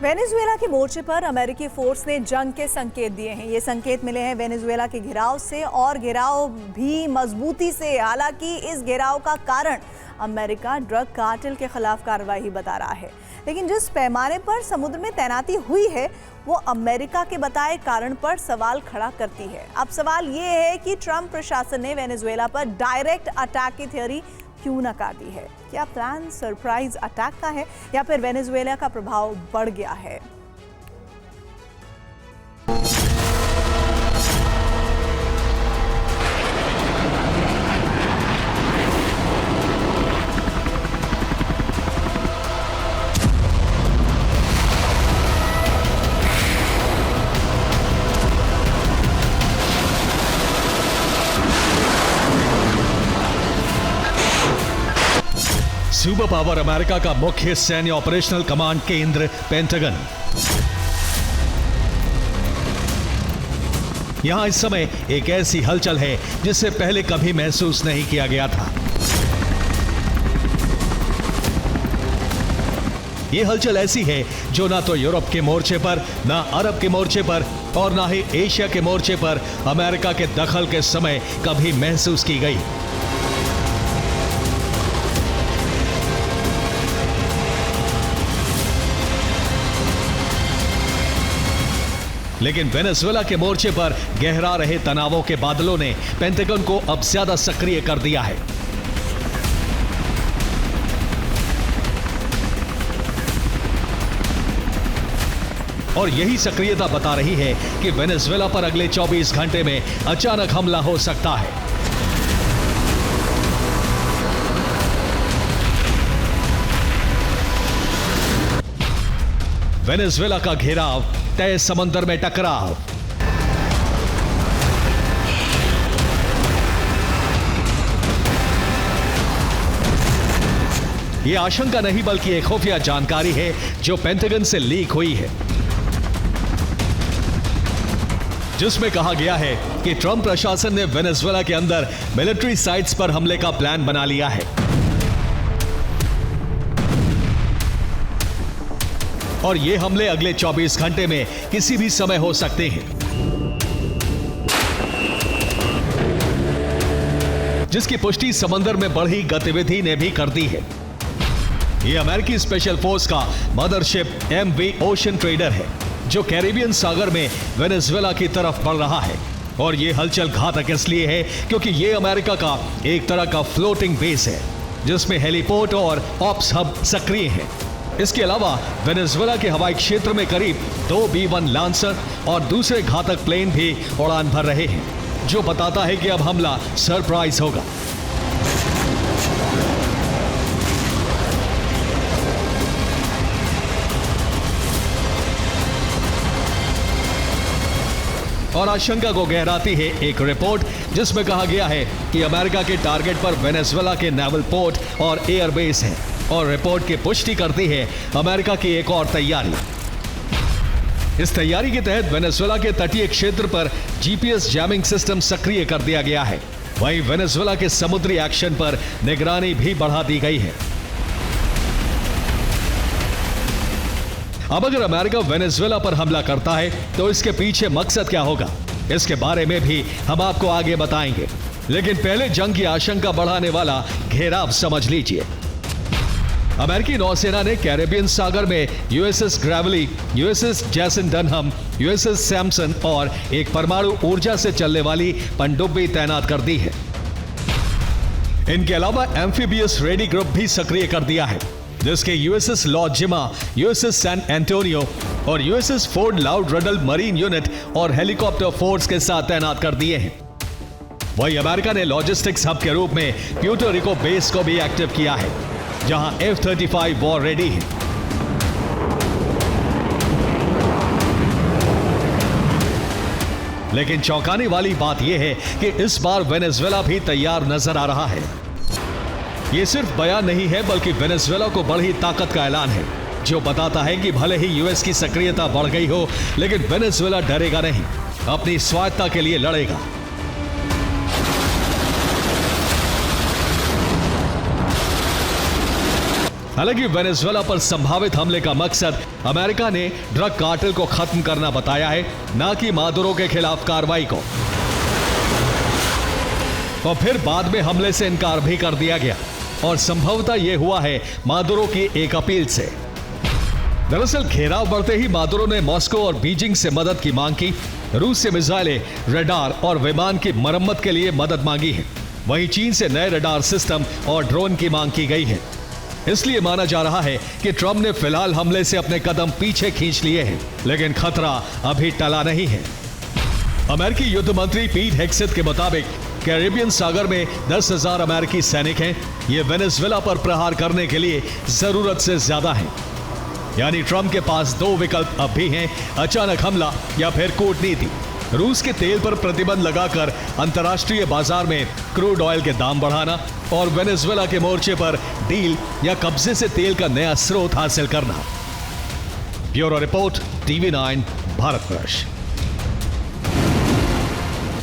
Venezuela के मोर्चे पर अमेरिकी फोर्स ने जंग के संकेत दिए हैं। ये संकेत मिले हैं वेनेजुएला के घेराव से और घेराव भी मजबूती से। हालांकि इस घेराव का कारण अमेरिका ड्रग कार्टेल के खिलाफ कार्रवाई बता रहा है, लेकिन जिस पैमाने पर समुद्र में तैनाती हुई है वो अमेरिका के बताए कारण पर सवाल खड़ा करती है। अब सवाल ये है कि ट्रंप प्रशासन ने वेनेजुएला पर डायरेक्ट अटैक की थ्योरी क्यों नकार दी है। क्या प्लान सरप्राइज अटैक का है या फिर वेनेजुएला का प्रभाव बढ़ गया है? सुपर पावर अमेरिका का मुख्य सैन्य ऑपरेशनल कमांड केंद्र पेंटागन। यहां इस समय एक ऐसी हलचल है जिसे पहले कभी महसूस नहीं किया गया था। यह हलचल ऐसी है जो ना तो यूरोप के मोर्चे पर, ना अरब के मोर्चे पर और ना ही एशिया के मोर्चे पर अमेरिका के दखल के समय कभी महसूस की गई। लेकिन वेनेजुएला के मोर्चे पर गहरा रहे तनावों के बादलों ने पेंटागन को अब ज्यादा सक्रिय कर दिया है। और यही सक्रियता बता रही है कि वेनेजुएला पर अगले 24 घंटे में अचानक हमला हो सकता है। वेनेजुएला का घेराव, तय समंदर में टकराव। यह आशंका नहीं बल्कि एक खुफिया जानकारी है जो पेंटागन से लीक हुई है, जिसमें कहा गया है कि ट्रंप प्रशासन ने वेनेजुएला के अंदर मिलिट्री साइट्स पर हमले का प्लान बना लिया है और ये हमले अगले 24 घंटे में किसी भी समय हो सकते हैं, जिसकी पुष्टि समंदर में बढ़ी गतिविधि ने भी कर दी है। ये अमेरिकी स्पेशल फोर्स का मदरशिप एमवी ओशन ट्रेडर है जो कैरिबियन सागर में वेनेजुएला की तरफ बढ़ रहा है। और ये हलचल घातक इसलिए है क्योंकि ये अमेरिका का एक तरह का फ्लोटिंग बेस है जिसमें हेलीपोर्ट और ऑप्स हब सक्रिय है। इसके अलावा वेनेजुएला के हवाई क्षेत्र में करीब 2 B-1 लांसर और दूसरे घातक प्लेन भी उड़ान भर रहे हैं, जो बताता है कि अब हमला सरप्राइज होगा। और आशंका को गहराती है एक रिपोर्ट जिसमें कहा गया है कि अमेरिका के टारगेट पर वेनेजुएला के नेवल पोर्ट और एयरबेस है। और रिपोर्ट की पुष्टि करती है अमेरिका की एक और तैयारी। इस तैयारी के तहत वेनेजुएला के तटीय क्षेत्र पर जीपीएस जैमिंग सिस्टम सक्रिय कर दिया गया है। वहीं वेनेजुएला के समुद्री एक्शन पर निगरानी भी बढ़ा दी गई है। अब अगर अमेरिका वेनेजुएला पर हमला करता है तो इसके पीछे मकसद क्या होगा, इसके बारे में भी हम आपको आगे बताएंगे। लेकिन पहले जंग की आशंका बढ़ाने वाला घेराव समझ लीजिए। अमेरिकी नौसेना ने कैरेबियन सागर में यूएसएस ग्रेवली, यूएसएस जैसन डनहम, यूएसएस सैमसन और एक परमाणु ऊर्जा से चलने वाली पनडुब्बी तैनात कर दी है। इनके अलावा एम्फीबियस रेडी ग्रुप भी सक्रिय कर दिया है, जिसके यूएसएस लॉर्ड जिमा, यूएसएस सैन एंटोनियो और USS Fort Lauderdale marine unit और हेलीकॉप्टर फोर्स के साथ तैनात कर दिए हैं। वहीं अमेरिका ने लॉजिस्टिक्स हब के रूप में प्यूर्टो रिको बेस को भी एक्टिव किया है, जहां F-35 वॉर रेडी है। लेकिन चौंकाने वाली बात यह है कि इस बार वेनेजुएला भी तैयार नजर आ रहा है। यह सिर्फ बयान नहीं है बल्कि वेनेजुएला को बढ़ी ताकत का ऐलान है, जो बताता है कि भले ही यूएस की सक्रियता बढ़ गई हो, लेकिन वेनेजुएला डरेगा नहीं, अपनी स्वायत्तता के लिए लड़ेगा। हालांकि वेनेजुएला पर संभावित हमले का मकसद अमेरिका ने ड्रग कार्टेल को खत्म करना बताया है, न कि मादुरो के खिलाफ कार्रवाई को। और फिर बाद में हमले से इनकार भी कर दिया गया और संभवतः यह हुआ है मादुरो की एक अपील से। दरअसल घेराव बढ़ते ही मादुरो ने मॉस्को और बीजिंग से मदद की मांग की। रूस से मिसाइलें, रडार और विमान की मरम्मत के लिए मदद मांगी है। वहीं चीन से नए रडार सिस्टम और ड्रोन की मांग की गई है। इसलिए माना जा रहा है कि ट्रंप ने फिलहाल हमले से अपने कदम पीछे खींच लिए हैं, लेकिन खतरा अभी टला नहीं है। अमेरिकी युद्ध मंत्री पीट हेग्सेथ के मुताबिक कैरिबियन सागर में 10,000 अमेरिकी सैनिक हैं। ये वेनेजुएला पर प्रहार करने के लिए जरूरत से ज्यादा है। यानी ट्रंप के पास दो विकल्प अब भी हैं, अचानक हमला या फिर कूटनीति। रूस के तेल पर प्रतिबंध लगाकर अंतर्राष्ट्रीय बाजार में क्रूड ऑयल के दाम बढ़ाना और वेनेजुएला के मोर्चे पर डील या कब्जे से तेल का नया स्रोत हासिल करना। Bureau report, TV9 Bharatvarsh.